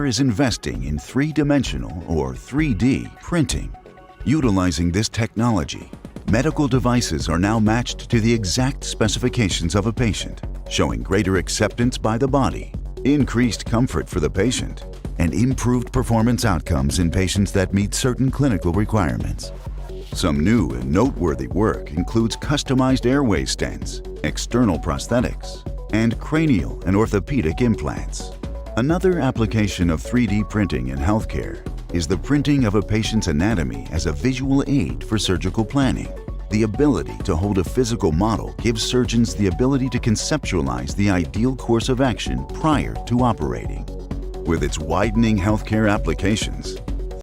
is investing in three-dimensional or 3D printing. Utilizing this technology, medical devices are now matched to the exact specifications of a patient, showing greater acceptance by the body, increased comfort for the patient, and improved performance outcomes in patients that meet certain clinical requirements. Some new and noteworthy work includes customized airway stents, external prosthetics, and cranial and orthopedic implants. Another application of 3D printing in healthcare is the printing of a patient's anatomy as a visual aid for surgical planning. The ability to hold a physical model gives surgeons the ability to conceptualize the ideal course of action prior to operating. With its widening healthcare applications,